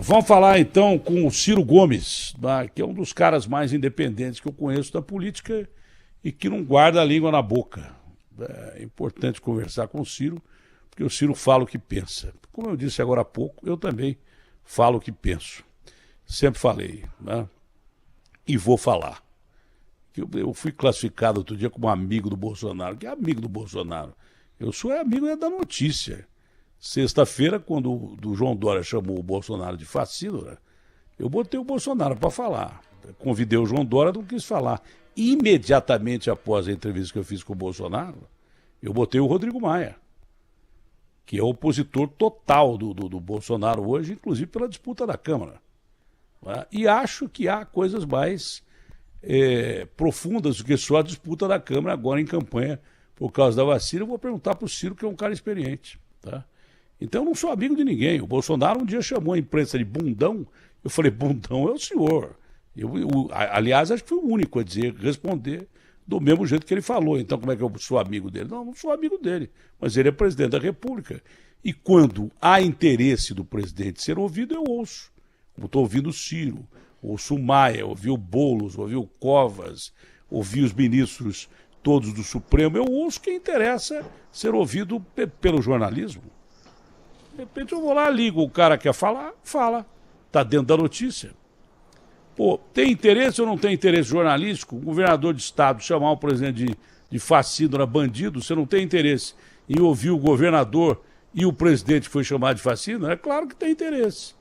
Vamos falar então com o Ciro Gomes, tá? Que é um dos caras mais independentes que eu conheço da política e que não guarda a língua na boca. É importante conversar com o Ciro, porque o Ciro fala o que pensa. Como eu disse agora há pouco, eu também falo o que penso. Sempre falei, né? E vou falar. Eu fui classificado outro dia como amigo do Bolsonaro. Que é amigo do Bolsonaro? Eu sou amigo da notícia. Sexta-feira, quando o João Dória chamou o Bolsonaro de fascínora, eu botei o Bolsonaro para falar. Convidei o João Dória, não quis falar. Imediatamente após a entrevista que eu fiz com o Bolsonaro, eu botei o Rodrigo Maia, que é opositor total do Bolsonaro hoje, inclusive pela disputa da Câmara. E acho que há coisas mais profundas do que só a disputa da Câmara agora em campanha por causa da vacina. Eu vou perguntar para o Ciro, que é um cara experiente, tá? Então eu não sou amigo de ninguém. O Bolsonaro um dia chamou a imprensa de bundão. Eu falei, bundão é o senhor. Aliás, acho que fui o único a responder do mesmo jeito que ele falou. Então como é que eu sou amigo dele? Não sou amigo dele, mas ele é presidente da República. E quando há interesse do presidente ser ouvido, eu ouço. Como estou ouvindo o Ciro, ouço o Maia, ouvi o Boulos, ouvi o Covas, ouvi os ministros todos do Supremo. Eu ouço quem interessa ser ouvido pelo jornalismo. De repente eu vou lá, ligo, o cara quer falar, fala. Está dentro da notícia. Pô, tem interesse ou não tem interesse jornalístico? O governador de estado chamar o presidente de fascínora, bandido, você não tem interesse em ouvir o governador e o presidente que foi chamado de fascínora? É claro que tem interesse.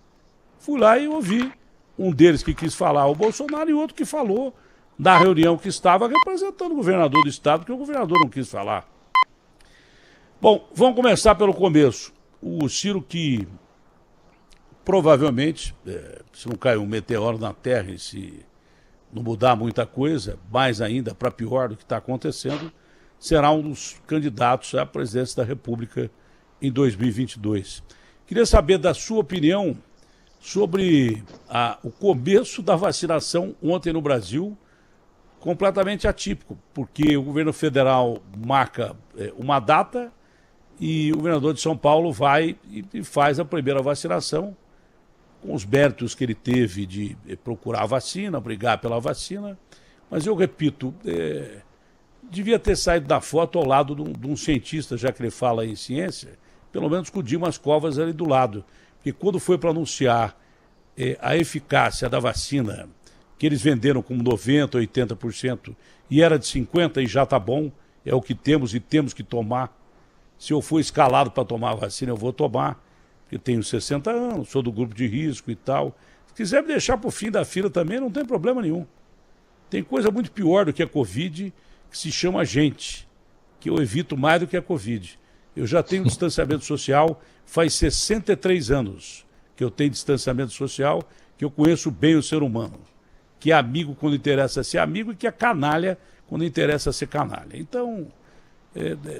Fui lá e ouvi um deles que quis falar o Bolsonaro e outro que falou na reunião que estava representando o governador do estado, que o governador não quis falar. Bom, vamos começar pelo começo. O Ciro, que provavelmente, se não cair um meteoro na Terra e se não mudar muita coisa, mais ainda para pior do que está acontecendo, será um dos candidatos à presidência da República em 2022. Queria saber da sua opinião sobre o começo da vacinação ontem no Brasil, completamente atípico, porque o governo federal marca uma data e o governador de São Paulo vai e faz a primeira vacinação, com os méritos que ele teve de procurar a vacina, brigar pela vacina. Mas eu repito, devia ter saído da foto ao lado de um cientista, já que ele fala em ciência, pelo menos com o Dimas Covas ali do lado. Porque quando foi para anunciar a eficácia da vacina, que eles venderam como 90%, 80%, e era de 50% e já está bom, é o que temos e temos que tomar. Se eu for escalado para tomar a vacina, eu vou tomar, porque tenho 60 anos, sou do grupo de risco e tal. Se quiser me deixar para o fim da fila também, não tem problema nenhum. Tem coisa muito pior do que a Covid, que se chama gente, que eu evito mais do que a Covid. Eu já tenho distanciamento social faz 63 anos que eu tenho distanciamento social, que eu conheço bem o ser humano, que é amigo quando interessa ser amigo e que é canalha quando interessa ser canalha. Então,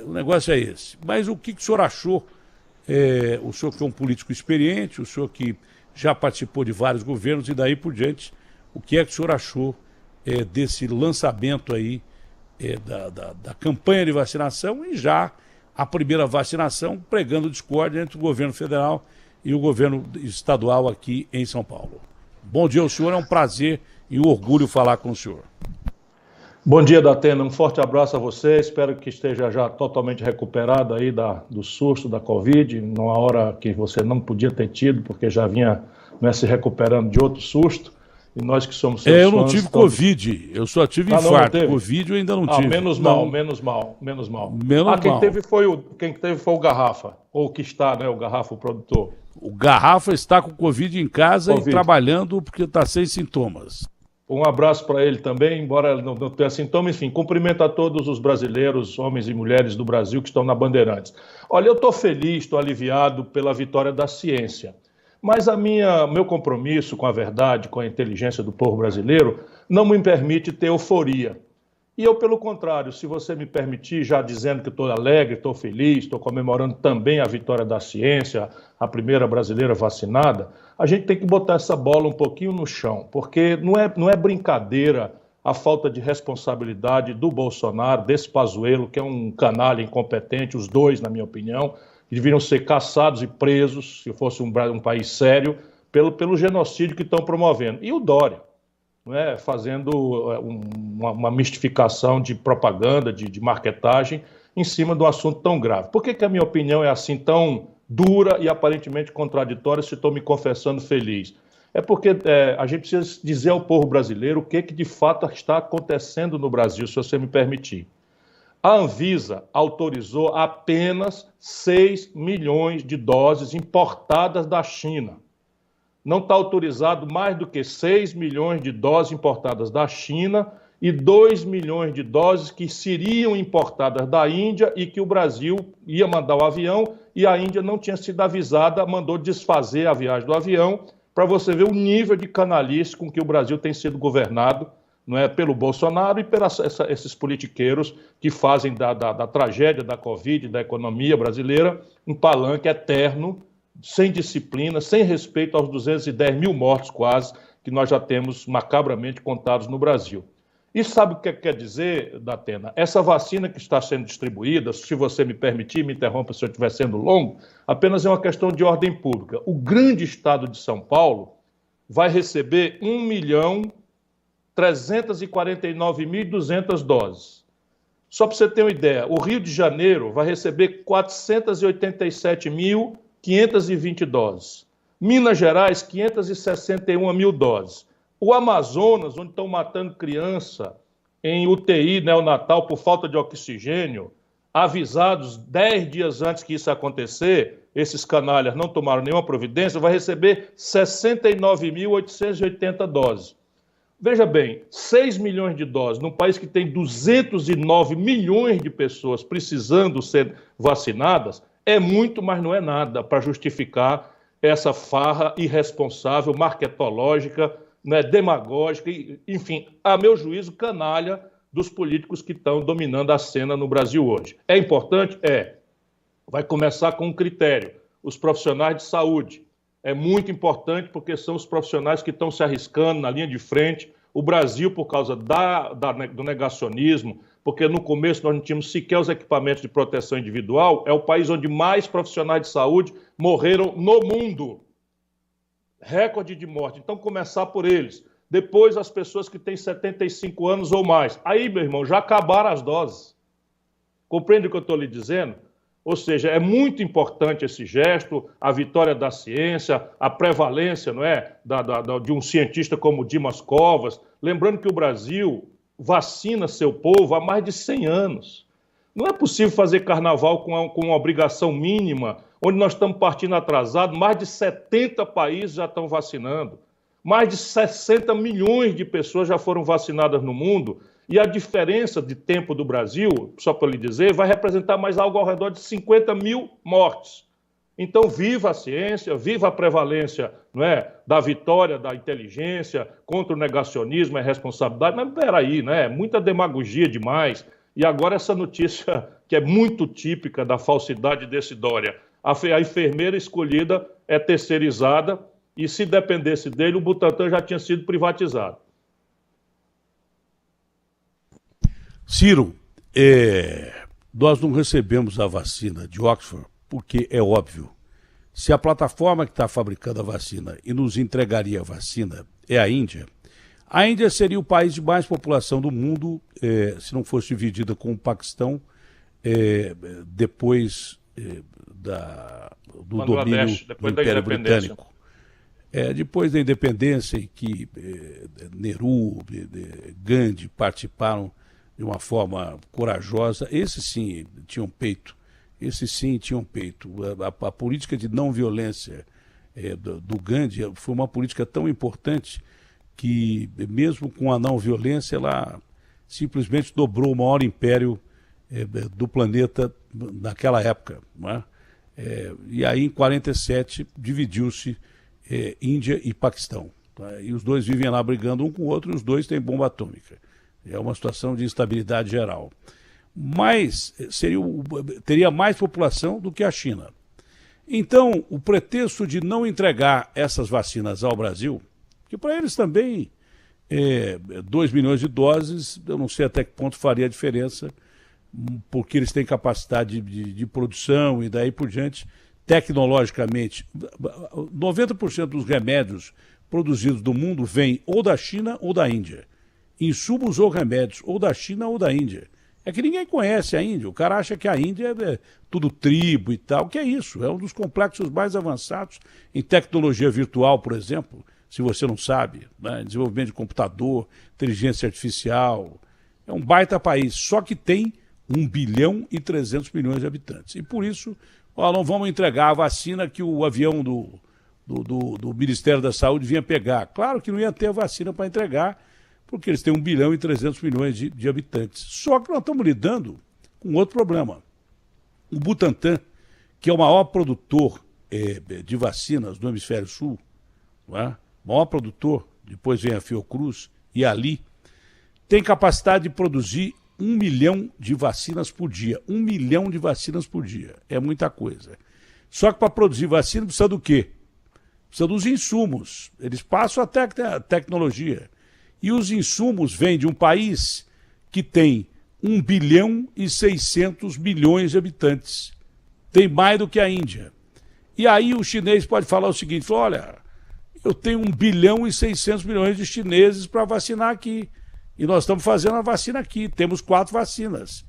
o negócio é esse. Mas o que o senhor achou? O senhor que é um político experiente, o senhor que já participou de vários governos e daí por diante, o que é que o senhor achou desse lançamento aí da campanha de vacinação e já a primeira vacinação pregando discórdia entre o governo federal e o governo estadual aqui em São Paulo? Bom dia ao senhor, é um prazer e um orgulho falar com o senhor. Bom dia, Datena, um forte abraço a você, espero que esteja já totalmente recuperado aí do susto da Covid, numa hora que você não podia ter tido, porque já vinha se recuperando de outro susto, e nós que somos seus eu não tive Covid, eu só tive infarto, Covid eu ainda não tive. Menos mal. Quem teve foi o Garrafa, ou que está, né, o Garrafa, o produtor. O Garrafa está com Covid em casa e trabalhando porque está sem sintomas. Um abraço para ele também, embora ele não tenha sintomas. Enfim, cumprimento a todos os brasileiros, homens e mulheres do Brasil que estão na Bandeirantes. Olha, eu estou feliz, estou aliviado pela vitória da ciência. Mas meu compromisso com a verdade, com a inteligência do povo brasileiro, não me permite ter euforia. E eu, pelo contrário, se você me permitir, já dizendo que estou alegre, estou feliz, estou comemorando também a vitória da ciência, a primeira brasileira vacinada, a gente tem que botar essa bola um pouquinho no chão, porque não é brincadeira a falta de responsabilidade do Bolsonaro, desse Pazuello, que é um canalha incompetente, os dois, na minha opinião, que deveriam ser caçados e presos, se fosse um país sério, pelo genocídio que estão promovendo. E o Dória, não é, fazendo uma mistificação de propaganda, de marketagem, em cima de um assunto tão grave. Por que a minha opinião é assim tão dura e aparentemente contraditória se estou me confessando feliz? É porque a gente precisa dizer ao povo brasileiro o que de fato está acontecendo no Brasil, se você me permitir. A Anvisa autorizou apenas 6 milhões de doses importadas da China. Não está autorizado mais do que 6 milhões de doses importadas da China e 2 milhões de doses que seriam importadas da Índia e que o Brasil ia mandar o avião e a Índia não tinha sido avisada, mandou desfazer a viagem do avião, para você ver o nível de canalice com que o Brasil tem sido governado, não é, pelo Bolsonaro e pelos esses politiqueiros que fazem da tragédia da Covid, da economia brasileira, um palanque eterno, sem disciplina, sem respeito aos 210 mil mortos quase, que nós já temos macabramente contados no Brasil. E sabe o que quer dizer, Datena? Essa vacina que está sendo distribuída, se você me permitir, me interrompa se eu estiver sendo longo, apenas é uma questão de ordem pública. O grande estado de São Paulo vai receber 1.349.200 doses. Só para você ter uma ideia, o Rio de Janeiro vai receber 487.520 doses. Minas Gerais, 561 mil doses. O Amazonas, onde estão matando criança em UTI neonatal por falta de oxigênio, avisados 10 dias antes que isso acontecer, esses canalhas não tomaram nenhuma providência, vai receber 69.880 doses. Veja bem, 6 milhões de doses num país que tem 209 milhões de pessoas precisando ser vacinadas, é muito, mas não é nada para justificar essa farra irresponsável, marketológica, né, demagógica, enfim, a meu juízo, canalha dos políticos que estão dominando a cena no Brasil hoje. É importante? É. Vai começar com um critério, os profissionais de saúde. É muito importante porque são os profissionais que estão se arriscando na linha de frente. O Brasil, por causa do negacionismo, porque no começo nós não tínhamos sequer os equipamentos de proteção individual, é o país onde mais profissionais de saúde morreram no mundo. Recorde de morte. Então, começar por eles. Depois, as pessoas que têm 75 anos ou mais. Aí, meu irmão, já acabaram as doses. Compreende o que eu estou lhe dizendo? Ou seja, é muito importante esse gesto, a vitória da ciência, a prevalência, não é, de um cientista como Dimas Covas. Lembrando que o Brasil vacina seu povo há mais de 100 anos. Não é possível fazer carnaval com uma obrigação mínima, onde nós estamos partindo atrasado, mais de 70 países já estão vacinando. Mais de 60 milhões de pessoas já foram vacinadas no mundo, e a diferença de tempo do Brasil, só para lhe dizer, vai representar mais algo ao redor de 50 mil mortes. Então, viva a ciência, viva a prevalência, não é, da vitória da inteligência contra o negacionismo e a responsabilidade. Mas peraí, né? Muita demagogia demais. E agora essa notícia que é muito típica da falsidade desse Dória. A enfermeira escolhida é terceirizada e, se dependesse dele, o Butantan já tinha sido privatizado. Ciro, nós não recebemos a vacina de Oxford porque é óbvio. Se a plataforma que está fabricando a vacina e nos entregaria a vacina é a Índia seria o país de mais população do mundo, se não fosse dividida com o Paquistão, depois do domínio do Império Britânico. Depois da independência, em que Nehru, Gandhi participaram de uma forma corajosa, esses sim tinham peito. A política de não violência do Gandhi foi uma política tão importante que, mesmo com a não violência, ela simplesmente dobrou o maior império do planeta naquela época. Não é? E aí, em 47, dividiu-se Índia e Paquistão. Tá? E os dois vivem lá brigando um com o outro, e os dois têm bomba atômica. É uma situação de instabilidade geral. Mas teria mais população do que a China. Então, o pretexto de não entregar essas vacinas ao Brasil, que para eles também 2 milhões de doses, eu não sei até que ponto faria a diferença, porque eles têm capacidade de produção e daí por diante, tecnologicamente. 90% dos remédios produzidos do mundo vêm ou da China ou da Índia. Insumos ou remédios, ou da China ou da Índia. É que ninguém conhece a Índia. O cara acha que a Índia é tudo tribo e tal. O que é isso? É um dos complexos mais avançados em tecnologia virtual, por exemplo, se você não sabe, né? Desenvolvimento de computador, inteligência artificial. É um baita país, só que tem 1 bilhão e 300 milhões de habitantes. E por isso, não vamos entregar a vacina que o avião do Ministério da Saúde vinha pegar. Claro que não ia ter a vacina para entregar, porque eles têm 1 bilhão e 300 milhões de habitantes. Só que nós estamos lidando com outro problema. O Butantan, que é o maior produtor de vacinas do Hemisfério Sul, não é? Maior produtor, depois vem a Fiocruz e a Ali, tem capacidade de produzir 1 milhão de vacinas por dia. 1 milhão de vacinas por dia. É muita coisa. Só que para produzir vacina precisa do quê? Precisa dos insumos. Eles passam até a tecnologia. E os insumos vêm de um país que tem 1 bilhão e 600 milhões de habitantes. Tem mais do que a Índia. E aí o chinês pode falar o seguinte, olha, eu tenho 1 bilhão e 600 milhões de chineses para vacinar aqui. E nós estamos fazendo a vacina aqui, temos 4 vacinas.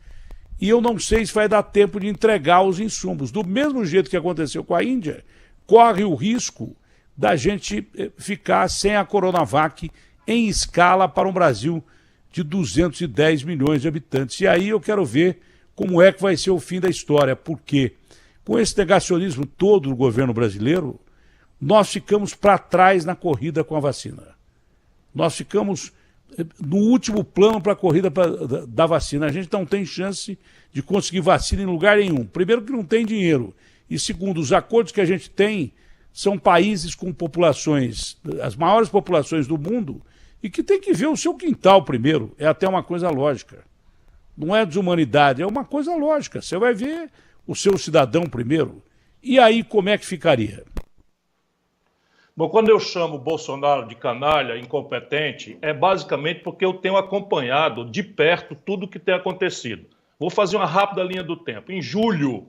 E eu não sei se vai dar tempo de entregar os insumos. Do mesmo jeito que aconteceu com a Índia, corre o risco da gente ficar sem a Coronavac em escala para um Brasil de 210 milhões de habitantes. E aí eu quero ver como é que vai ser o fim da história, porque com esse negacionismo todo do governo brasileiro, nós ficamos para trás na corrida com a vacina. Nós ficamos no último plano para a corrida da vacina. A gente não tem chance de conseguir vacina em lugar nenhum. Primeiro que não tem dinheiro. E segundo, os acordos que a gente tem são países com populações, as maiores populações do mundo, e que tem que ver o seu quintal primeiro. É até uma coisa lógica. Não é desumanidade, é uma coisa lógica. Você vai ver o seu cidadão primeiro. E aí como é que ficaria? Bom, quando eu chamo o Bolsonaro de canalha, incompetente, é basicamente porque eu tenho acompanhado de perto tudo o que tem acontecido. Vou fazer uma rápida linha do tempo. Em julho,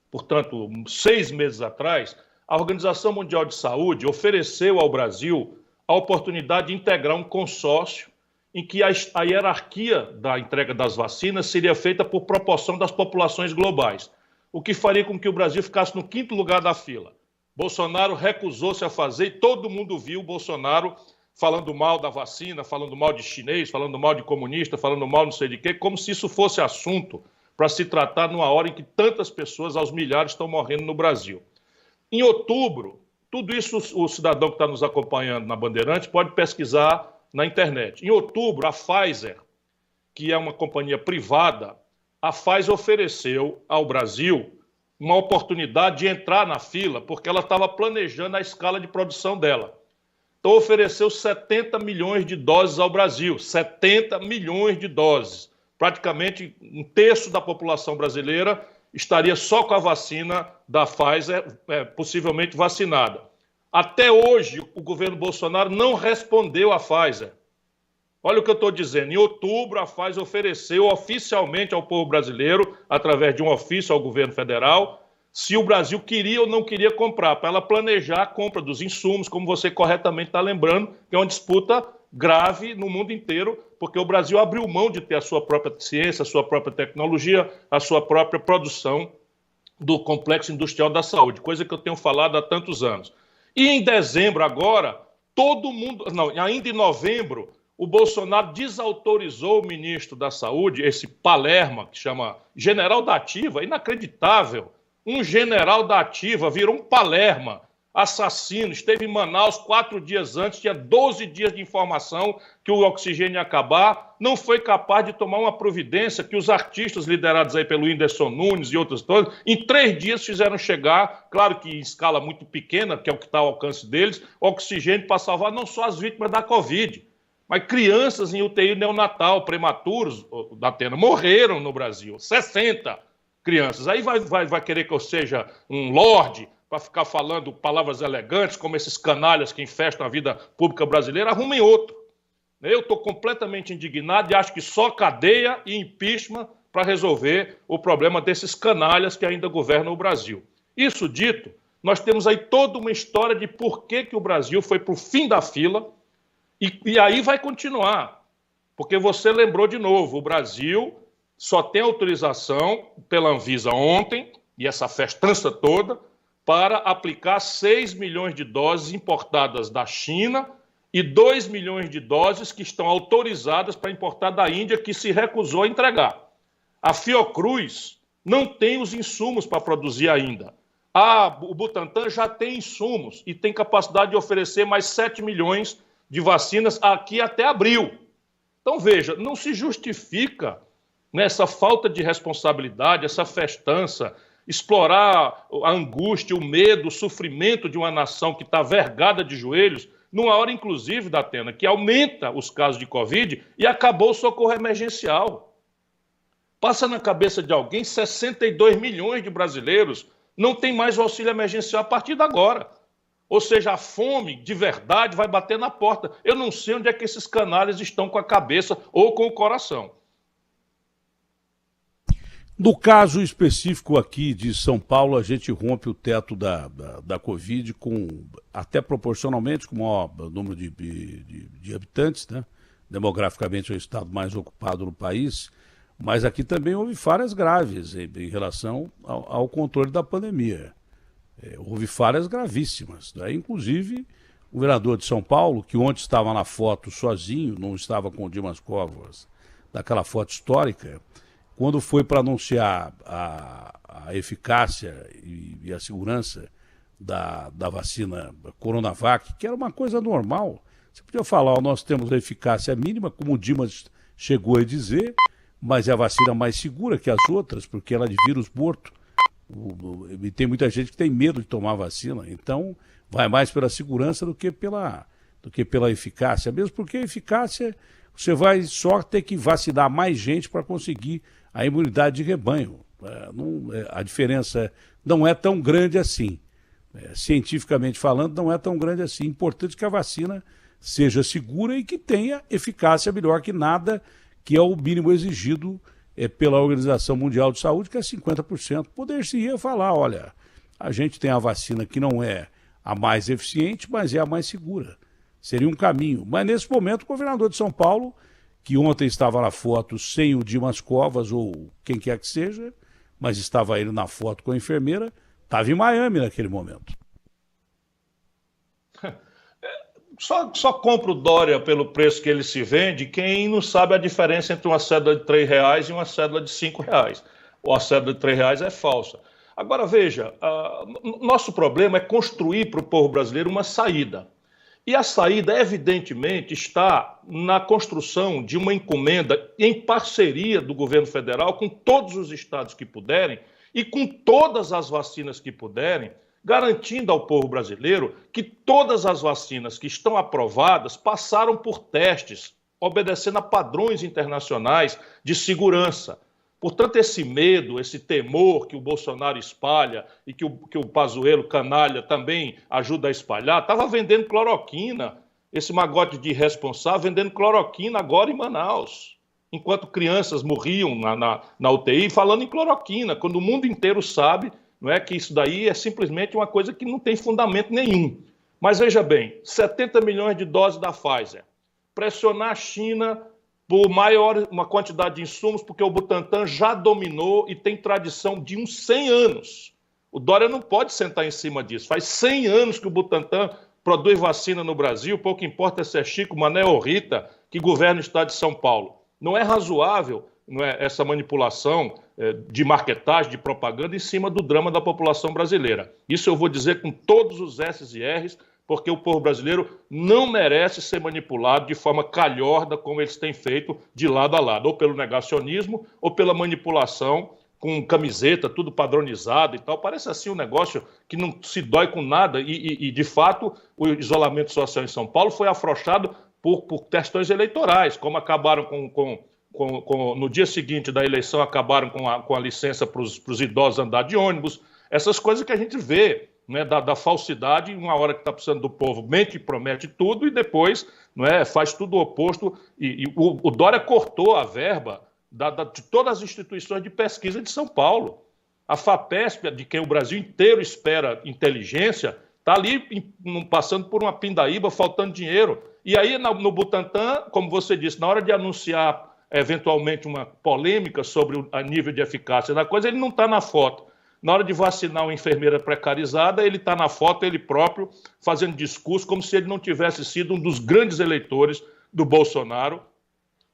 portanto, 6 meses atrás, a Organização Mundial de Saúde ofereceu ao Brasil a oportunidade de integrar um consórcio em que a hierarquia da entrega das vacinas seria feita por proporção das populações globais, o que faria com que o Brasil ficasse no 5º lugar da fila. Bolsonaro recusou-se a fazer e todo mundo viu o Bolsonaro falando mal da vacina, falando mal de chinês, falando mal de comunista, falando mal não sei de quê, como se isso fosse assunto para se tratar numa hora em que tantas pessoas, aos milhares, estão morrendo no Brasil. Em outubro, tudo isso o cidadão que está nos acompanhando na Bandeirante pode pesquisar na internet. Em outubro, a Pfizer, que é uma companhia privada, a Pfizer ofereceu ao Brasil uma oportunidade de entrar na fila, porque ela estava planejando a escala de produção dela. Então ofereceu 70 milhões de doses ao Brasil, 70 milhões de doses. Praticamente 1/3 da população brasileira estaria só com a vacina da Pfizer, possivelmente vacinada. Até hoje, o governo Bolsonaro não respondeu à Pfizer. Olha o que eu estou dizendo. Em outubro, a Pfizer ofereceu oficialmente ao povo brasileiro, através de um ofício ao governo federal, se o Brasil queria ou não queria comprar, para ela planejar a compra dos insumos, como você corretamente está lembrando, que é uma disputa grave no mundo inteiro, porque o Brasil abriu mão de ter a sua própria ciência, a sua própria tecnologia, a sua própria produção do complexo industrial da saúde, coisa que eu tenho falado há tantos anos. E em dezembro agora, todo mundo... Não, ainda em novembro, o Bolsonaro desautorizou o ministro da Saúde, esse Palermo, que chama general da Ativa, inacreditável. Um general da Ativa virou um Palermo, assassino, esteve em Manaus 4 dias antes, tinha 12 dias de informação que o oxigênio ia acabar, não foi capaz de tomar uma providência que os artistas liderados aí pelo Whindersson Nunes e outros todos, em 3 dias fizeram chegar, claro que em escala muito pequena, que é o que está ao alcance deles, oxigênio para salvar não só as vítimas da Covid, mas crianças em UTI neonatal, prematuros, da Atena, morreram no Brasil, 60 crianças. Aí vai querer que eu seja um lorde para ficar falando palavras elegantes, como esses canalhas que infestam a vida pública brasileira, arrumem outro. Eu estou completamente indignado e acho que só cadeia e impeachment para resolver o problema desses canalhas que ainda governam o Brasil. Isso dito, nós temos aí toda uma história de por que o Brasil foi para o fim da fila e aí vai continuar. Porque você lembrou de novo, o Brasil só tem autorização pela Anvisa ontem, e essa festança toda, para aplicar 6 milhões de doses importadas da China e 2 milhões de doses que estão autorizadas para importar da Índia, que se recusou a entregar. A Fiocruz não tem os insumos para produzir ainda. O Butantan já tem insumos e tem capacidade de oferecer mais 7 milhões de vacinas aqui até abril. Então, veja, não se justifica essa falta de responsabilidade, essa festança, explorar a angústia, o medo, o sofrimento de uma nação que está vergada de joelhos, numa hora, inclusive, da Atena, que aumenta os casos de Covid e acabou o socorro emergencial. Passa na cabeça de alguém, 62 milhões de brasileiros não tem mais o auxílio emergencial a partir de agora. Ou seja, a fome de verdade vai bater na porta. Eu não sei onde é que esses canalhas estão com a cabeça ou com o coração. No caso específico aqui de São Paulo, a gente rompe o teto da Covid até proporcionalmente com o maior número de habitantes, né? Demograficamente é o estado mais ocupado no país, mas aqui também houve falhas graves em relação ao controle da pandemia. Houve falhas gravíssimas, né? Inclusive o governador de São Paulo, que ontem estava na foto sozinho, não estava com o Dimas Covas, daquela foto histórica, quando foi para anunciar a eficácia e a segurança da vacina Coronavac, que era uma coisa normal, você podia falar, nós temos a eficácia mínima, como o Dimas chegou a dizer, mas é a vacina mais segura que as outras, porque ela é de vírus morto. E tem muita gente que tem medo de tomar vacina, então vai mais pela segurança do que pela eficácia, mesmo porque a eficácia você vai só ter que vacinar mais gente para conseguir a imunidade de rebanho. A diferença não é tão grande assim. Cientificamente falando, não é tão grande assim. Importante que a vacina seja segura e que tenha eficácia melhor que nada, que é o mínimo exigido pela Organização Mundial de Saúde, que é 50%. Poder-se-ia falar, olha, a gente tem a vacina que não é a mais eficiente, mas é a mais segura. Seria um caminho. Mas nesse momento o governador de São Paulo, que ontem estava na foto sem o Dimas Covas ou quem quer que seja, mas estava ele na foto com a enfermeira, estava em Miami naquele momento. Só compra o Dória pelo preço que ele se vende quem não sabe a diferença entre uma cédula de R$3 e uma cédula de R$5. Ou a cédula de R$3 é falsa. Agora, veja, nosso problema é construir para o povo brasileiro uma saída. E a saída, evidentemente, está na construção de uma encomenda em parceria do governo federal com todos os estados que puderem e com todas as vacinas que puderem, garantindo ao povo brasileiro que todas as vacinas que estão aprovadas passaram por testes, obedecendo a padrões internacionais de segurança. Portanto, esse medo, esse temor que o Bolsonaro espalha e que o Pazuello canalha também ajuda a espalhar, estava vendendo cloroquina, esse magote de irresponsável vendendo cloroquina agora em Manaus, enquanto crianças morriam na UTI falando em cloroquina, quando o mundo inteiro sabe, não é, que isso daí é simplesmente uma coisa que não tem fundamento nenhum. Mas veja bem, 70 milhões de doses da Pfizer, pressionar a China por uma quantidade de insumos, porque o Butantan já dominou e tem tradição de uns 100 anos. O Dória não pode sentar em cima disso. Faz 100 anos que o Butantan produz vacina no Brasil, pouco importa se é Chico, Mané ou Rita, que governa o estado de São Paulo. Não é razoável, não é, essa manipulação de marketagem, de propaganda em cima do drama da população brasileira. Isso eu vou dizer com todos os S's e R's, porque o povo brasileiro não merece ser manipulado de forma calhorda, como eles têm feito de lado a lado, ou pelo negacionismo, ou pela manipulação com camiseta, tudo padronizado e tal. Parece assim um negócio que não se dói com nada e de fato, o isolamento social em São Paulo foi afrouxado por questões eleitorais, como acabaram no dia seguinte da eleição, acabaram com a licença para os idosos andar de ônibus, essas coisas que a gente vê, né, da falsidade, uma hora que está precisando do povo, mente e promete tudo e depois, não é, faz tudo o oposto. E o Dória cortou a verba de todas as instituições de pesquisa de São Paulo. A FAPESP, de quem o Brasil inteiro espera inteligência, está ali passando por uma pindaíba, faltando dinheiro. E aí, no Butantan, como você disse, na hora de anunciar eventualmente uma polêmica sobre o nível de eficácia da coisa, ele não está na foto. Na hora de vacinar uma enfermeira precarizada, ele está na foto, ele próprio, fazendo discurso, como se ele não tivesse sido um dos grandes eleitores do Bolsonaro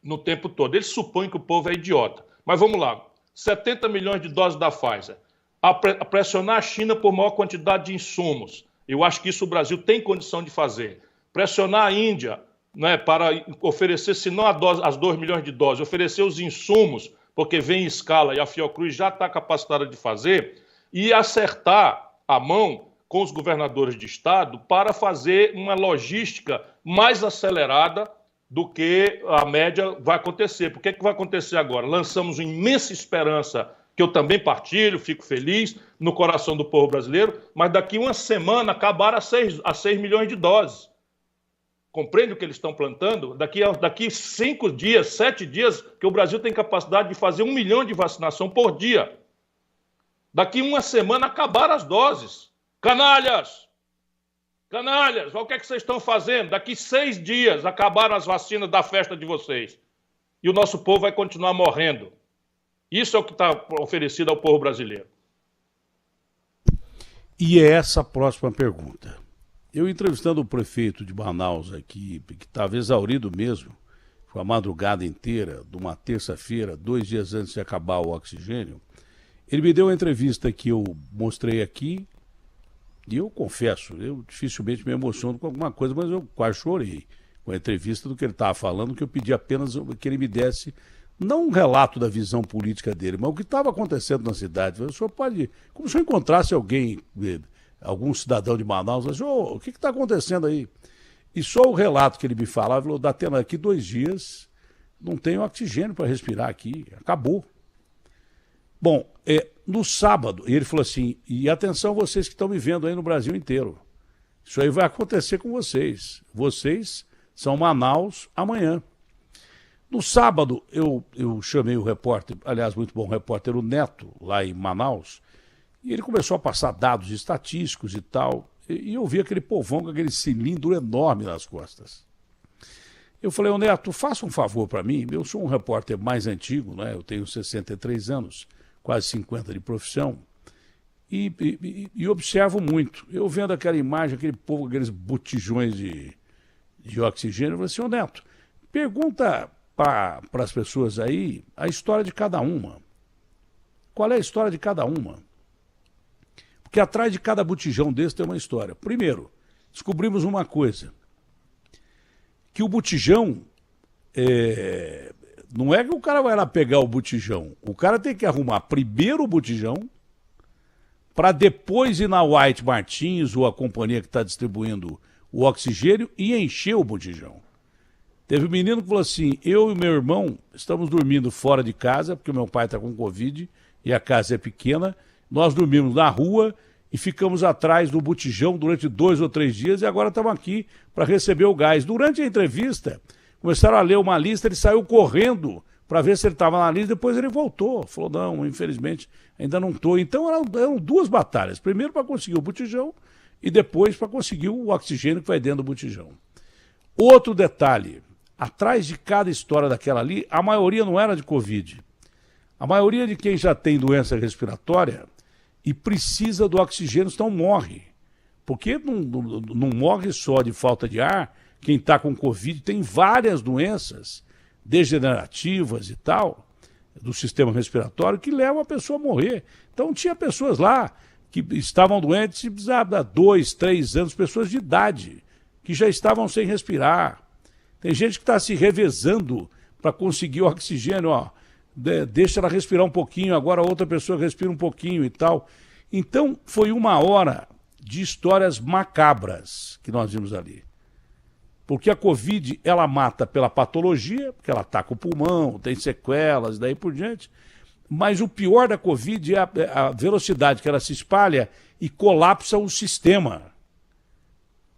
no tempo todo. Ele supõe que o povo é idiota. Mas vamos lá, 70 milhões de doses da Pfizer. A pressionar a China por maior quantidade de insumos. Eu acho que isso o Brasil tem condição de fazer. Pressionar a Índia, né, para oferecer, se não as 2 milhões de doses, oferecer os insumos, porque vem em escala e a Fiocruz já está capacitada de fazer, e acertar a mão com os governadores de estado para fazer uma logística mais acelerada do que a média vai acontecer. Por que vai acontecer agora? Lançamos uma imensa esperança, que eu também partilho, fico feliz, no coração do povo brasileiro, mas daqui uma semana acabaram a 6 milhões de doses. Compreende o que eles estão plantando? Daqui 5 dias, 7 dias, que o Brasil tem capacidade de fazer 1 milhão de vacinação por dia. Daqui uma semana acabaram as doses. Canalhas! Canalhas, olha o que é que vocês estão fazendo. Daqui 6 dias acabaram as vacinas da festa de vocês. E o nosso povo vai continuar morrendo. Isso é o que está oferecido ao povo brasileiro. E é essa a próxima pergunta. Eu entrevistando o prefeito de Manaus aqui, que estava exaurido mesmo, foi a madrugada inteira, de uma terça-feira, 2 dias antes de acabar o oxigênio, ele me deu uma entrevista que eu mostrei aqui, e eu confesso, eu dificilmente me emociono com alguma coisa, mas eu quase chorei com a entrevista do que ele estava falando, que eu pedi apenas que ele me desse, não um relato da visão política dele, mas o que estava acontecendo na cidade. O senhor pode, como se eu encontrasse alguém, algum cidadão de Manaus, falou, o que está acontecendo aí? E só o relato que ele me falava, falou, Datena, aqui 2 dias, não tem oxigênio para respirar aqui, acabou. Bom, no sábado, ele falou assim, e atenção vocês que estão me vendo aí no Brasil inteiro, isso aí vai acontecer com vocês. Vocês são Manaus amanhã. No sábado, eu chamei o repórter, aliás, muito bom repórter, o Neto, lá em Manaus, e ele começou a passar dados estatísticos e tal, e eu vi aquele povão com aquele cilindro enorme nas costas. Eu falei, ô Neto, faça um favor para mim, eu sou um repórter mais antigo, né? Eu tenho 63 anos, quase 50 de profissão, e observo muito. Eu vendo aquela imagem, aquele povo, aqueles botijões de oxigênio, eu falei assim, ô Neto, pergunta para as pessoas aí a história de cada uma. Qual é a história de cada uma? Porque atrás de cada botijão desse tem uma história. Primeiro, descobrimos uma coisa, que o botijão, não é que o cara vai lá pegar o botijão, o cara tem que arrumar primeiro o botijão, para depois ir na White Martins, ou a companhia que está distribuindo o oxigênio, e encher o botijão. Teve um menino que falou assim, eu e meu irmão estamos dormindo fora de casa, porque meu pai está com Covid, e a casa é pequena, nós dormimos na rua e ficamos atrás do botijão durante 2 ou 3 dias e agora estamos aqui para receber o gás. Durante a entrevista, começaram a ler uma lista, ele saiu correndo para ver se ele estava na lista, depois ele voltou. Falou, não, infelizmente, ainda não estou. Então eram 2 batalhas. Primeiro para conseguir o botijão e depois para conseguir o oxigênio que vai dentro do botijão. Outro detalhe, atrás de cada história daquela ali, a maioria não era de Covid. A maioria de quem já tem doença respiratória e precisa do oxigênio, então morre. Porque não morre só de falta de ar, quem está com Covid tem várias doenças degenerativas e tal, do sistema respiratório, que levam a pessoa a morrer. Então tinha pessoas lá que estavam doentes há 2, 3 anos, pessoas de idade, que já estavam sem respirar. Tem gente que está se revezando para conseguir o oxigênio, ó. Deixa ela respirar um pouquinho, agora outra pessoa respira um pouquinho e tal. Então, foi 1 hora de histórias macabras que nós vimos ali. Porque a Covid, ela mata pela patologia, porque ela ataca o pulmão, tem sequelas, daí por diante. Mas o pior da Covid é a velocidade que ela se espalha e colapsa o sistema.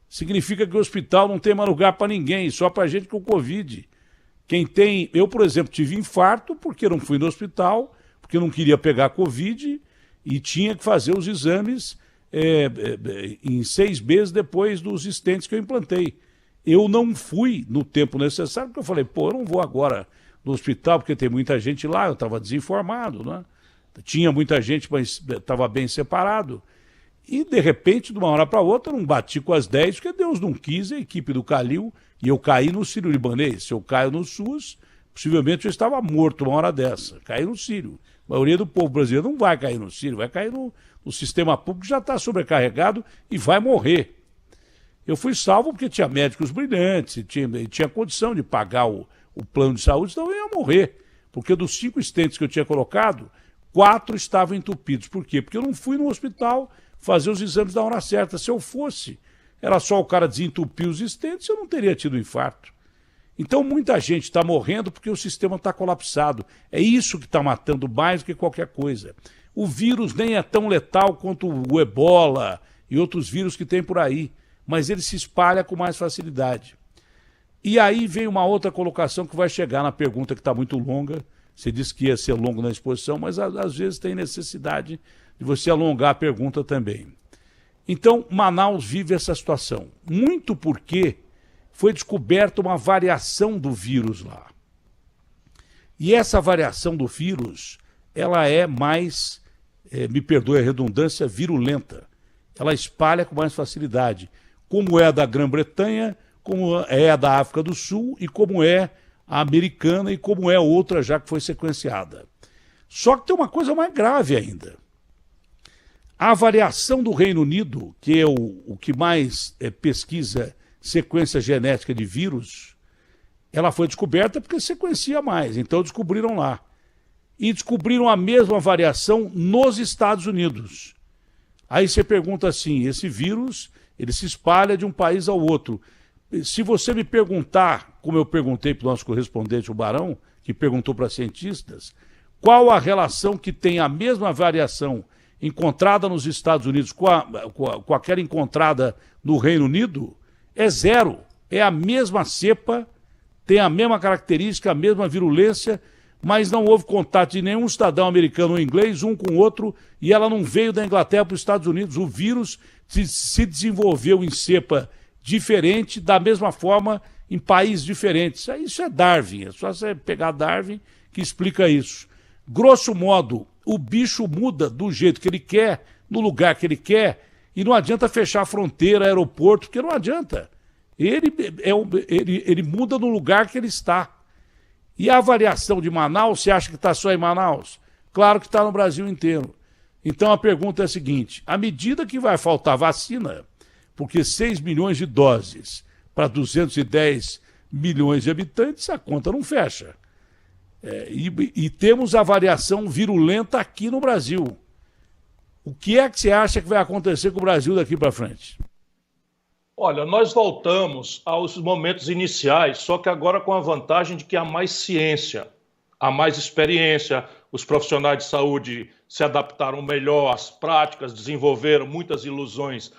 Significa que o hospital não tem mais lugar para ninguém, só para gente com Covid. Quem tem... Eu, por exemplo, tive infarto porque não fui no hospital, porque não queria pegar Covid e tinha que fazer os exames em 6 meses depois dos stents que eu implantei. Eu não fui no tempo necessário, porque eu falei, pô, eu não vou agora no hospital, porque tem muita gente lá, eu estava desinformado, né? Tinha muita gente, mas estava bem separado. E, de repente, de uma hora para outra, eu não bati com as 10, porque Deus não quis, a equipe do Calil, e eu caí no Sírio-Libanês. Se eu caio no SUS, possivelmente eu estava morto uma hora dessa. Caí no Sírio. A maioria do povo brasileiro não vai cair no Sírio, vai cair no sistema público, já está sobrecarregado e vai morrer. Eu fui salvo porque tinha médicos brilhantes, tinha condição de pagar o plano de saúde, então eu ia morrer. Porque dos 5 stents que eu tinha colocado, 4 estavam entupidos. Por quê? Porque eu não fui no hospital fazer os exames na hora certa. Se eu fosse, era só o cara desentupir os stents, eu não teria tido infarto. Então muita gente está morrendo porque o sistema está colapsado. É isso que está matando mais do que qualquer coisa. O vírus nem é tão letal quanto o ebola e outros vírus que tem por aí, mas ele se espalha com mais facilidade. E aí vem uma outra colocação que vai chegar na pergunta que está muito longa. Você disse que ia ser longo na exposição, mas às vezes tem necessidade de você alongar a pergunta também. Então, Manaus vive essa situação, muito porque foi descoberta uma variação do vírus lá. E essa variação do vírus, ela é mais, me perdoe a redundância, virulenta. Ela espalha com mais facilidade, como é a da Grã-Bretanha, como é a da África do Sul e como é a americana e como é outra já que foi sequenciada. Só que tem uma coisa mais grave ainda. A variação do Reino Unido, que é o que mais pesquisa sequência genética de vírus, ela foi descoberta porque sequencia mais, então descobriram lá. E descobriram a mesma variação nos Estados Unidos. Aí você pergunta assim, esse vírus, ele se espalha de um país ao outro. Se você me perguntar, como eu perguntei para o nosso correspondente, o Barão, que perguntou para cientistas, qual a relação que tem a mesma variação encontrada nos Estados Unidos com aquela encontrada no Reino Unido, é zero. É a mesma cepa, tem a mesma característica, a mesma virulência, mas não houve contato de nenhum cidadão americano ou inglês, um com o outro, e ela não veio da Inglaterra para os Estados Unidos. O vírus se desenvolveu em cepa diferente, da mesma forma, em países diferentes. Isso é Darwin, é só você pegar Darwin que explica isso. Grosso modo, o bicho muda do jeito que ele quer, no lugar que ele quer, e não adianta fechar a fronteira, aeroporto, porque não adianta. Ele muda no lugar que ele está. E a variação de Manaus, você acha que está só em Manaus? Claro que está no Brasil inteiro. Então a pergunta é a seguinte, à medida que vai faltar vacina, porque 6 milhões de doses para 210 milhões de habitantes, a conta não fecha. E temos a variação virulenta aqui no Brasil. O que é que você acha que vai acontecer com o Brasil daqui para frente? Olha, nós voltamos aos momentos iniciais, só que agora com a vantagem de que há mais ciência, há mais experiência, os profissionais de saúde se adaptaram melhor às práticas, desenvolveram muitas ilusões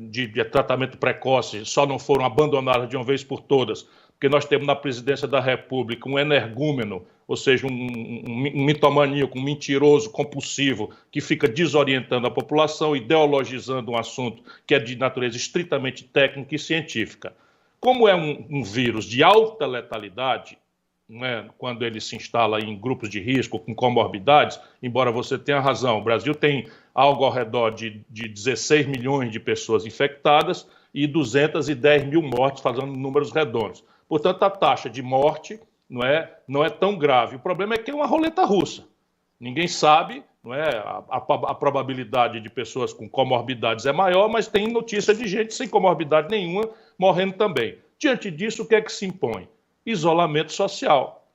de tratamento precoce, só não foram abandonadas de uma vez por todas, porque nós temos na presidência da República um energúmeno, ou seja, um mitomaníaco, um mentiroso compulsivo, que fica desorientando a população, ideologizando um assunto que é de natureza estritamente técnica e científica. Como é um vírus de alta letalidade, né, quando ele se instala em grupos de risco, com comorbidades, embora você tenha razão, o Brasil tem algo ao redor de 16 milhões de pessoas infectadas e 210 mil mortes, fazendo números redondos. Portanto, a taxa de morte não é tão grave. O problema é que é uma roleta russa. Ninguém sabe, não é? A probabilidade de pessoas com comorbidades é maior, mas tem notícia de gente sem comorbidade nenhuma morrendo também. Diante disso, o que é que se impõe? Isolamento social,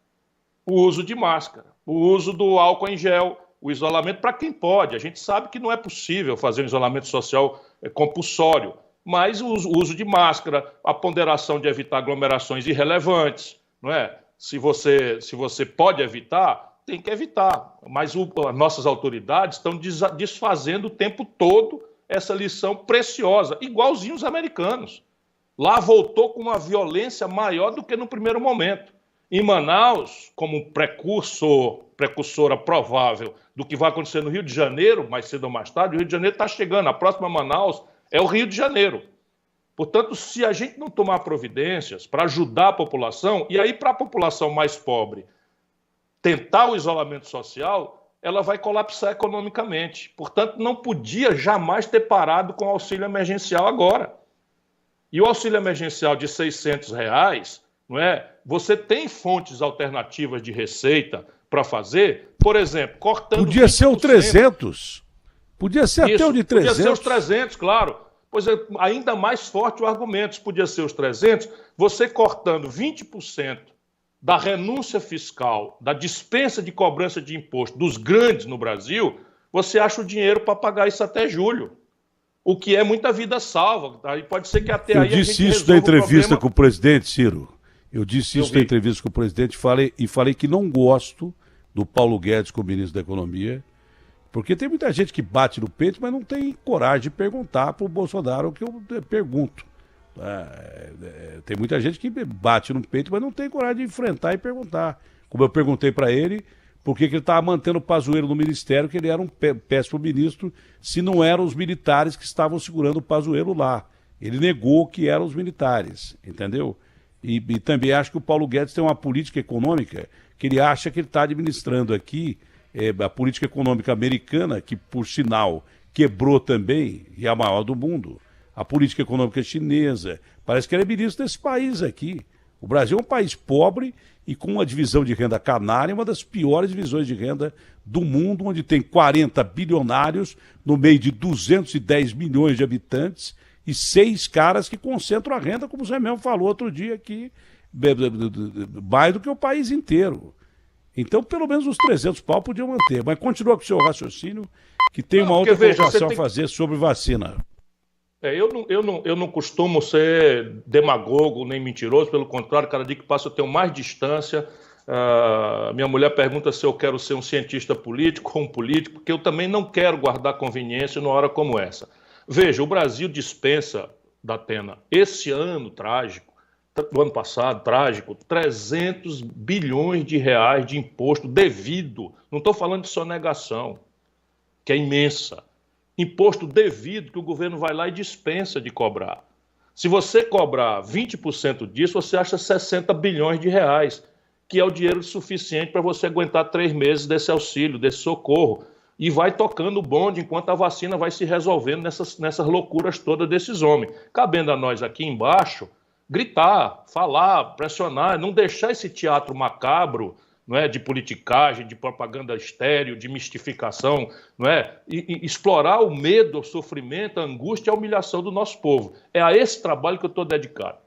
o uso de máscara, o uso do álcool em gel, o isolamento para quem pode. A gente sabe que não é possível fazer um isolamento social compulsório, mas o uso de máscara, a ponderação de evitar aglomerações irrelevantes, não é? Se você pode evitar, tem que evitar. Mas as nossas autoridades estão desfazendo o tempo todo essa lição preciosa, igualzinho os americanos. Lá voltou com uma violência maior do que no primeiro momento. Em Manaus, como precursora provável do que vai acontecer no Rio de Janeiro, mais cedo ou mais tarde, o Rio de Janeiro está chegando, a próxima Manaus é o Rio de Janeiro. Portanto, se a gente não tomar providências para ajudar a população, e aí para a população mais pobre tentar o isolamento social, ela vai colapsar economicamente. Portanto, não podia jamais ter parado com o auxílio emergencial agora. E o auxílio emergencial de R$ 600, não é? Você tem fontes alternativas de receita para fazer, por exemplo, cortando Podia 20%. ser o 300. Podia ser até o de 300. Podia ser os 300, claro. Pois é, ainda mais forte o argumento. Podia ser os 300, você cortando 20% da renúncia fiscal, da dispensa de cobrança de imposto dos grandes no Brasil, você acha o dinheiro para pagar isso até julho. O que é muita vida salva. Aí pode ser que até aí a gente disse isso resolva na entrevista problema. com o presidente, Ciro. Eu disse isso na entrevista com o presidente e falei que não gosto do Paulo Guedes como ministro da Economia, porque tem muita gente que bate no peito, mas não tem coragem de perguntar para o Bolsonaro o que eu pergunto. Tem muita gente que bate no peito, mas não tem coragem de enfrentar e perguntar. Como eu perguntei para ele, por que ele estava mantendo o Pazuello no ministério, que ele era um péssimo ministro, se não eram os militares que estavam segurando o Pazuello lá. Ele negou que eram os militares, entendeu? E também acho que o Paulo Guedes tem uma política econômica que ele acha que ele está administrando aqui, a política econômica americana, que, por sinal, quebrou também, e é a maior do mundo. A política econômica chinesa. Parece que ele é ministro desse país aqui. O Brasil é um país pobre e com uma divisão de renda canária, uma das piores divisões de renda do mundo, onde tem 40 bilionários no meio de 210 milhões de habitantes e 6 caras que concentram a renda, como você mesmo falou outro dia aqui, mais do que o país inteiro. Então, pelo menos os 300 pau podiam manter. Mas continua com o seu raciocínio, que tem uma outra colocação a fazer sobre vacina. Eu não costumo ser demagogo nem mentiroso, pelo contrário, cada dia que passa eu tenho mais distância. Minha mulher pergunta se eu quero ser um cientista político ou um político, porque eu também não quero guardar conveniência numa hora como essa. Veja, o Brasil dispensa, Datena, esse ano trágico, do ano passado, trágico, 300 bilhões de reais de imposto devido, não estou falando de sonegação, que é imensa, imposto devido que o governo vai lá e dispensa de cobrar. Se você cobrar 20% disso, você acha 60 bilhões de reais, que é o dinheiro suficiente para você aguentar 3 meses desse auxílio, desse socorro, e vai tocando o bonde enquanto a vacina vai se resolvendo nessas loucuras todas desses homens. Cabendo a nós aqui embaixo, gritar, falar, pressionar, não deixar esse teatro macabro, não é, de politicagem, de propaganda estéril, de mistificação, não é? E explorar o medo, o sofrimento, a angústia e a humilhação do nosso povo. É a esse trabalho que eu estou dedicado.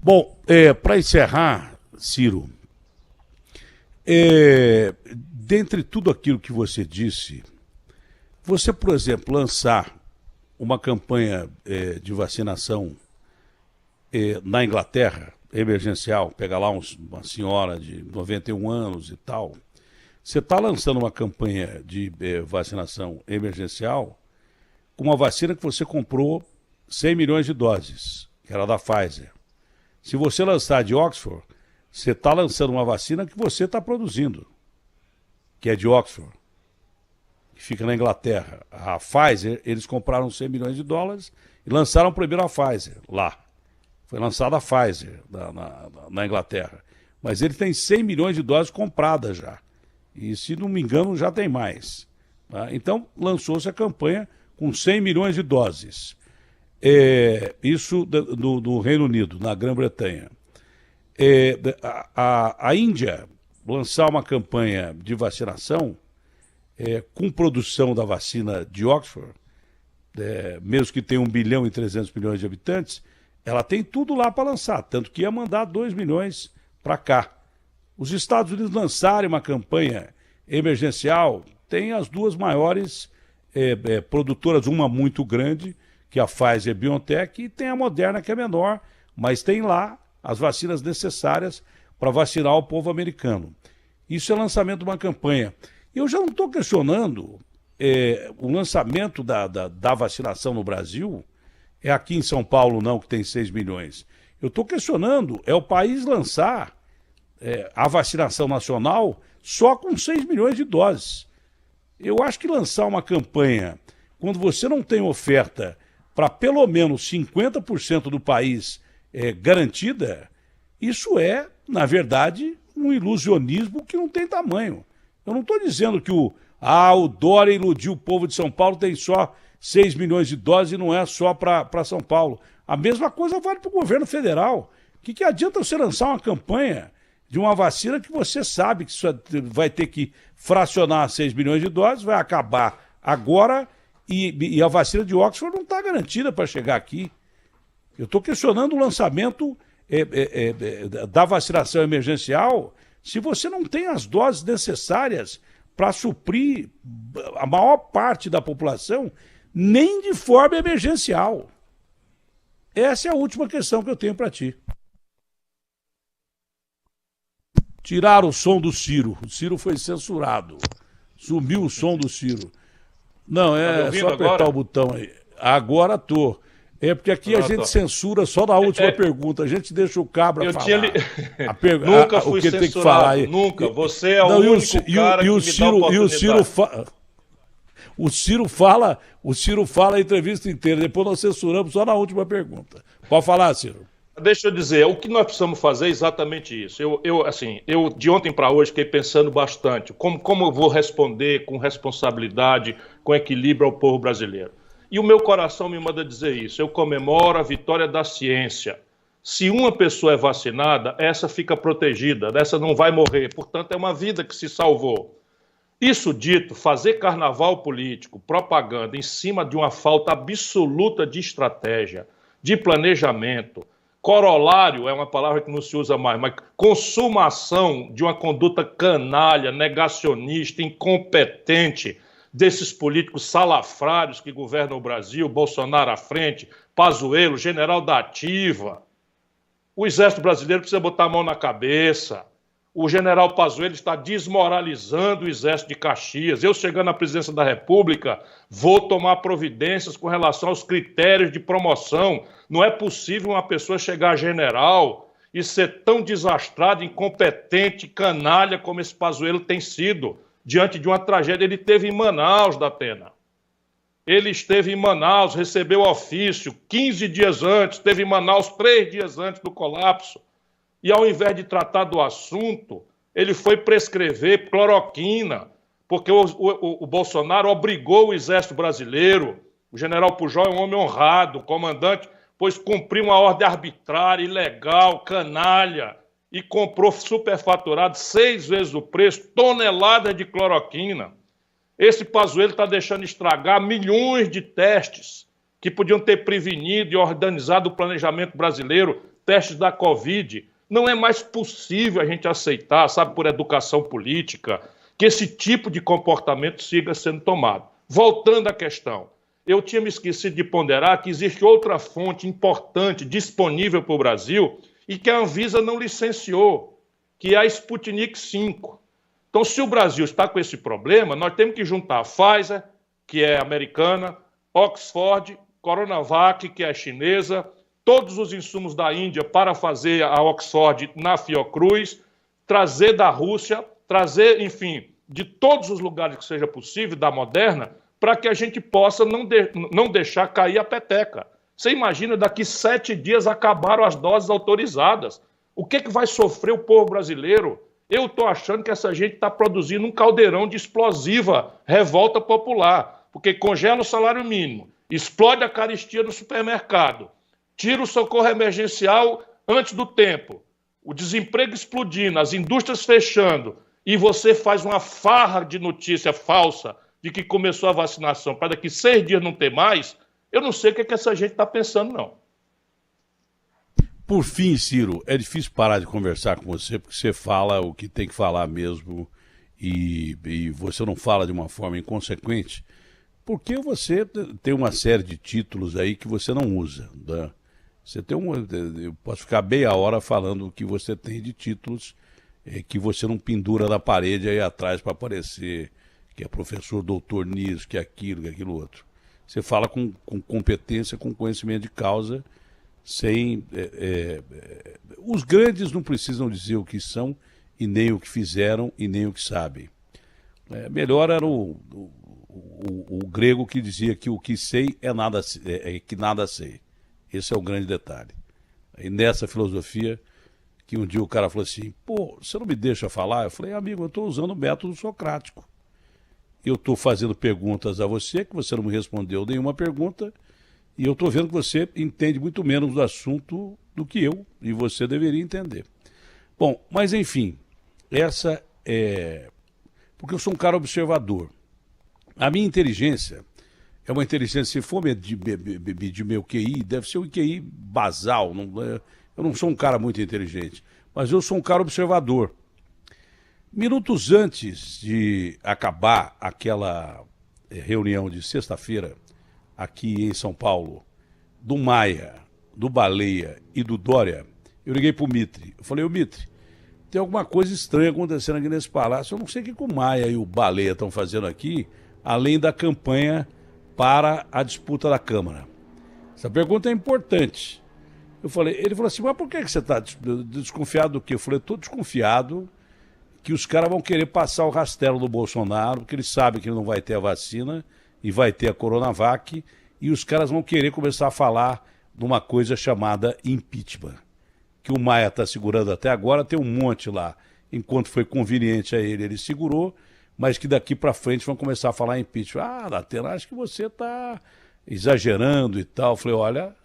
Bom, para encerrar, Ciro, dentre tudo aquilo que você disse, você, por exemplo, lançar uma campanha de vacinação na Inglaterra, emergencial, pegar lá uma senhora de 91 anos e tal, você está lançando uma campanha de vacinação emergencial com uma vacina que você comprou 100 milhões de doses, que era da Pfizer. Se você lançar de Oxford, você está lançando uma vacina que você está produzindo, que é de Oxford, que fica na Inglaterra. A Pfizer, eles compraram 100 milhões de dólares e lançaram primeiro a Pfizer lá. Foi lançada a Pfizer na Inglaterra. Mas ele tem 100 milhões de doses compradas já. E, se não me engano, já tem mais. Tá? Então, lançou-se a campanha com 100 milhões de doses. Isso do Reino Unido, na Grã-Bretanha. A Índia lançar uma campanha de vacinação com produção da vacina de Oxford, mesmo que tenha 1 bilhão e 300 milhões de habitantes, ela tem tudo lá para lançar, tanto que ia mandar 2 milhões para cá. Os Estados Unidos lançarem uma campanha emergencial, tem as duas maiores produtoras, uma muito grande, que é a Pfizer e BioNTech, e tem a Moderna, que é menor, mas tem lá as vacinas necessárias para vacinar o povo americano. Isso é lançamento de uma campanha. Eu já não estou questionando o lançamento da vacinação no Brasil, aqui em São Paulo não, que tem 6 milhões. Eu estou questionando, é o país lançar a vacinação nacional só com 6 milhões de doses. Eu acho que lançar uma campanha quando você não tem oferta para pelo menos 50% do país garantida, isso é, na verdade, um ilusionismo que não tem tamanho. Eu não estou dizendo que o Dória iludiu o povo de São Paulo, tem só 6 milhões de doses e não é só para São Paulo. A mesma coisa vale para o governo federal. O que adianta você lançar uma campanha de uma vacina que você sabe que vai ter que fracionar 6 milhões de doses, vai acabar agora e a vacina de Oxford não está garantida para chegar aqui. Eu estou questionando o lançamento da vacinação emergencial se você não tem as doses necessárias para suprir a maior parte da população, nem de forma emergencial. Essa é a última questão que eu tenho para ti. Tiraram o som do Ciro. O Ciro foi censurado. Sumiu o som do Ciro. Não, é só apertar agora? O botão aí. Agora tô. É porque aqui a gente censura só na última pergunta. A gente deixa o cabra falar. Nunca fui censurado. Tem que falar aí. Nunca. Você é o único cara que me dá oportunidade. O Ciro fala a entrevista inteira. Depois nós censuramos só na última pergunta. Pode falar, Ciro. Deixa eu dizer, o que nós precisamos fazer é exatamente isso. Eu de ontem para hoje fiquei pensando bastante como eu vou responder com responsabilidade, com equilíbrio ao povo brasileiro. E o meu coração me manda dizer isso. Eu comemoro a vitória da ciência. Se uma pessoa é vacinada, essa fica protegida, essa não vai morrer. Portanto, é uma vida que se salvou. Isso dito, fazer carnaval político, propaganda em cima de uma falta absoluta de estratégia, de planejamento, corolário é uma palavra que não se usa mais, mas consumação de uma conduta canalha, negacionista, incompetente desses políticos salafrários que governam o Brasil, Bolsonaro à frente, Pazuello, general da ativa. O Exército Brasileiro precisa botar a mão na cabeça. O general Pazuello está desmoralizando o Exército de Caxias. Eu, chegando à presidência da República, vou tomar providências com relação aos critérios de promoção. Não é possível uma pessoa chegar a general e ser tão desastrado, incompetente, canalha como esse Pazuello tem sido diante de uma tragédia. Ele esteve em Manaus, Datena. Ele esteve em Manaus, recebeu ofício 15 dias antes, esteve em Manaus 3 dias antes do colapso. E ao invés de tratar do assunto, ele foi prescrever cloroquina, porque o Bolsonaro obrigou o Exército Brasileiro, o general Pujol é um homem honrado, comandante, pois cumpriu uma ordem arbitrária, ilegal, canalha, e comprou superfaturado 6 vezes o preço, toneladas de cloroquina. Esse Pazuello está deixando estragar milhões de testes que podiam ter prevenido e organizado o planejamento brasileiro, testes da Covid. Não é mais possível a gente aceitar, sabe, por educação política, que esse tipo de comportamento siga sendo tomado. Voltando à questão, eu tinha me esquecido de ponderar que existe outra fonte importante disponível para o Brasil e que a Anvisa não licenciou, que é a Sputnik V. Então, se o Brasil está com esse problema, nós temos que juntar a Pfizer, que é americana, Oxford, Coronavac, que é chinesa, todos os insumos da Índia para fazer a Oxford na Fiocruz, trazer da Rússia, trazer, enfim, de todos os lugares que seja possível, da Moderna, para que a gente possa não deixar cair a peteca. Você imagina, daqui 7 dias acabaram as doses autorizadas. O que vai sofrer o povo brasileiro? Eu estou achando que essa gente está produzindo um caldeirão de explosiva revolta popular, porque congela o salário mínimo, explode a caristia no supermercado, tira o socorro emergencial antes do tempo, o desemprego explodindo, as indústrias fechando, e você faz uma farra de notícia falsa de que começou a vacinação para daqui 6 dias não ter mais. Eu não sei o que essa gente está pensando, não. Por fim, Ciro, é difícil parar de conversar com você, porque você fala o que tem que falar mesmo e você não fala de uma forma inconsequente, porque você tem uma série de títulos aí que você não usa, né? Você tem eu posso ficar meia hora falando o que você tem de títulos que você não pendura na parede aí atrás para aparecer, que é professor, doutor nisso, que é aquilo outro. Você fala com competência, com conhecimento de causa, sem... os grandes não precisam dizer o que são e nem o que fizeram e nem o que sabem. Melhor era o grego que dizia que o que sei é que nada sei. Esse é o grande detalhe. E nessa filosofia, que um dia o cara falou assim, pô, você não me deixa falar? Eu falei, amigo, eu estou usando o método socrático. Eu estou fazendo perguntas a você, que você não me respondeu nenhuma pergunta, e eu estou vendo que você entende muito menos do assunto do que eu, e você deveria entender. Bom, mas enfim, essa é... Porque eu sou um cara observador. A minha inteligência é uma inteligência, se for de meu QI, deve ser um QI basal. Eu não sou um cara muito inteligente, mas eu sou um cara observador. Minutos antes de acabar aquela reunião de sexta-feira, aqui em São Paulo, do Maia, do Baleia e do Dória, eu liguei para o Mitre. Eu falei, ô Mitre, tem alguma coisa estranha acontecendo aqui nesse palácio. Eu não sei o que o Maia e o Baleia estão fazendo aqui, além da campanha para a disputa da Câmara. Essa pergunta é importante. Ele falou assim, mas por que você está desconfiado do quê? Eu falei, estou desconfiado que os caras vão querer passar o rastelo do Bolsonaro, porque eles sabem que ele não vai ter a vacina e vai ter a Coronavac, e os caras vão querer começar a falar de uma coisa chamada impeachment, que o Maia está segurando até agora, tem um monte lá. Enquanto foi conveniente a ele segurou, mas que daqui para frente vão começar a falar em impeachment. Ah, Datena, acho que você está exagerando e tal. Eu falei, olha,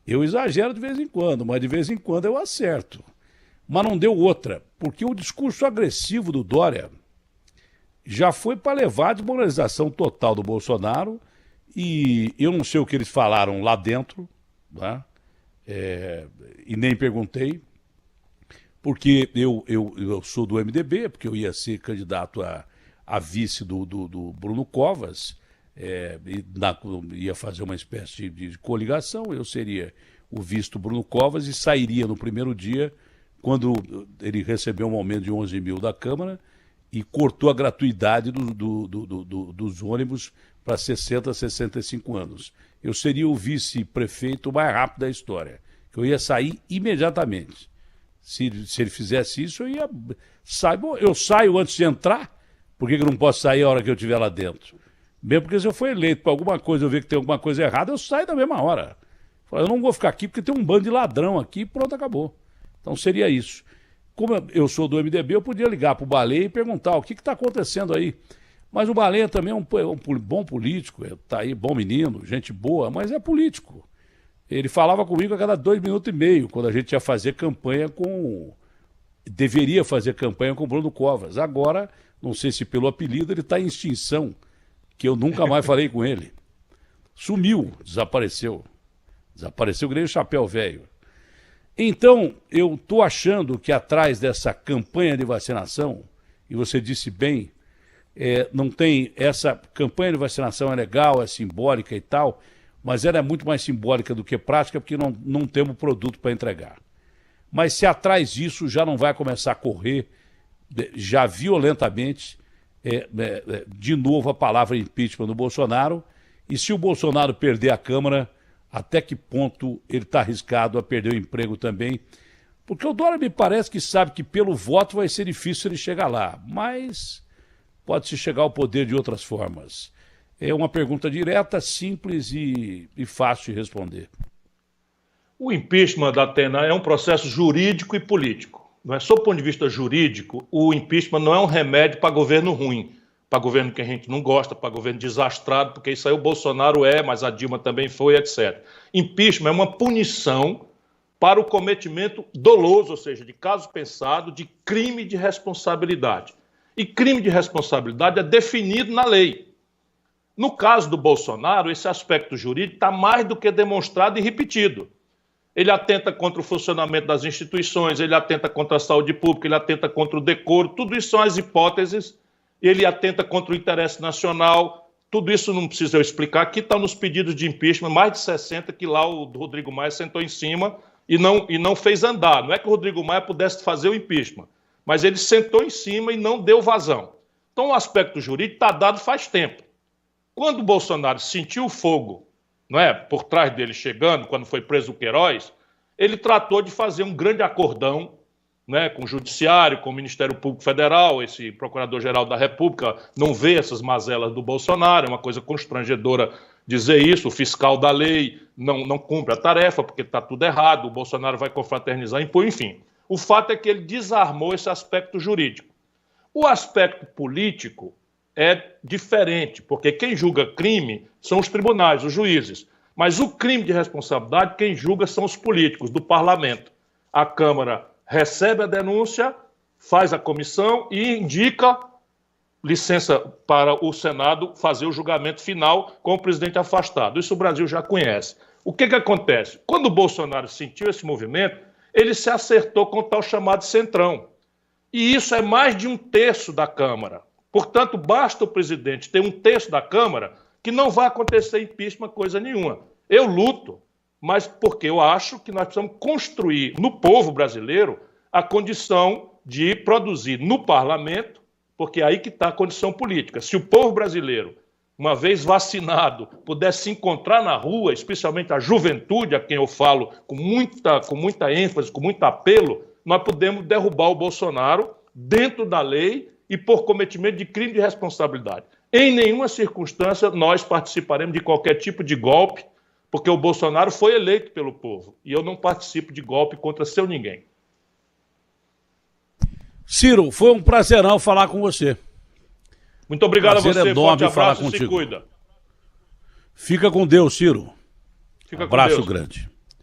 eu exagero de vez em quando, mas de vez em quando eu acerto. Mas não deu outra, porque o discurso agressivo do Dória já foi para levar a desmoralização total do Bolsonaro, e eu não sei o que eles falaram lá dentro, né? E nem perguntei, porque eu sou do MDB, porque eu ia ser candidato a vice do Bruno Covas, ia fazer uma espécie de coligação, eu seria o vice do Bruno Covas e sairia no primeiro dia, quando ele recebeu um aumento de 11 mil da Câmara e cortou a gratuidade dos ônibus para 60, 65 anos. Eu seria o vice-prefeito mais rápido da história, que eu ia sair imediatamente. Se ele fizesse isso, eu saio antes de entrar. Por que eu não posso sair a hora que eu estiver lá dentro? Mesmo porque se eu for eleito por alguma coisa, eu ver que tem alguma coisa errada, eu saio da mesma hora. Eu não vou ficar aqui porque tem um bando de ladrão aqui e pronto, acabou. Então seria isso. Como eu sou do MDB, eu podia ligar para o Baleia e perguntar o que está acontecendo aí. Mas o Baleia também é um bom político, está aí, bom menino, gente boa, mas é político. Ele falava comigo a cada 2 minutos e meio, quando a gente ia fazer campanha deveria fazer campanha com o Bruno Covas. Agora, não sei se pelo apelido, ele está em extinção, que eu nunca mais falei com ele. Sumiu, desapareceu. Desapareceu que nem o chapéu velho. Então, eu estou achando que atrás dessa campanha de vacinação, e você disse bem, não tem... Essa campanha de vacinação é legal, é simbólica e tal, mas ela é muito mais simbólica do que prática, porque não temos produto para entregar. Mas se atrás disso já não vai começar a correr, já violentamente, de novo a palavra impeachment do Bolsonaro, e se o Bolsonaro perder a Câmara, até que ponto ele está arriscado a perder o emprego também? Porque o Dória me parece que sabe que pelo voto vai ser difícil ele chegar lá, mas pode-se chegar ao poder de outras formas. É uma pergunta direta, simples e fácil de responder. O impeachment da Atena é um processo jurídico e político. Não é? Sob o ponto de vista jurídico, o impeachment não é um remédio para governo ruim, para governo que a gente não gosta, para governo desastrado, porque isso aí o Bolsonaro mas a Dilma também foi, etc. Impeachment é uma punição para o cometimento doloso, ou seja, de caso pensado, de crime de responsabilidade. E crime de responsabilidade é definido na lei. No caso do Bolsonaro, esse aspecto jurídico está mais do que demonstrado e repetido. Ele atenta contra o funcionamento das instituições, ele atenta contra a saúde pública, ele atenta contra o decoro, tudo isso são as hipóteses, ele atenta contra o interesse nacional, tudo isso não precisa eu explicar, aqui está nos pedidos de impeachment, mais de 60 que lá o Rodrigo Maia sentou em cima e não fez andar. Não é que o Rodrigo Maia pudesse fazer o impeachment, mas ele sentou em cima e não deu vazão. Então o aspecto jurídico está dado faz tempo. Quando o Bolsonaro sentiu o fogo não é? Por trás dele chegando, quando foi preso o Queiroz, ele tratou de fazer um grande acordão, né, com o Judiciário, com o Ministério Público Federal. Esse Procurador-Geral da República não vê essas mazelas do Bolsonaro, é uma coisa constrangedora dizer isso. O fiscal da lei não cumpre a tarefa porque está tudo errado, o Bolsonaro vai confraternizar, impor, enfim. O fato é que ele desarmou esse aspecto jurídico. O aspecto político é diferente, porque quem julga crime são os tribunais, os juízes. Mas o crime de responsabilidade, quem julga são os políticos do parlamento. A Câmara recebe a denúncia, faz a comissão e indica licença para o Senado fazer o julgamento final com o presidente afastado. Isso o Brasil já conhece. O que acontece? Quando o Bolsonaro sentiu esse movimento, ele se acertou com o tal chamado Centrão. E isso é mais de 1/3 da Câmara. Portanto, basta o presidente ter 1/3 da Câmara que não vai acontecer impeachment coisa nenhuma. Eu luto, mas porque eu acho que nós precisamos construir no povo brasileiro a condição de produzir no parlamento, porque é aí que está a condição política. Se o povo brasileiro, uma vez vacinado, pudesse se encontrar na rua, especialmente a juventude, a quem eu falo com muita ênfase, com muito apelo, nós podemos derrubar o Bolsonaro dentro da lei e por cometimento de crime de responsabilidade. Em nenhuma circunstância nós participaremos de qualquer tipo de golpe, porque o Bolsonaro foi eleito pelo povo e eu não participo de golpe contra seu ninguém. Ciro, foi um prazerão falar com você. Muito obrigado a você, forte falar abraço e se contigo. cuida. Fica com Deus, Ciro. Fica com Abraço Deus. grande.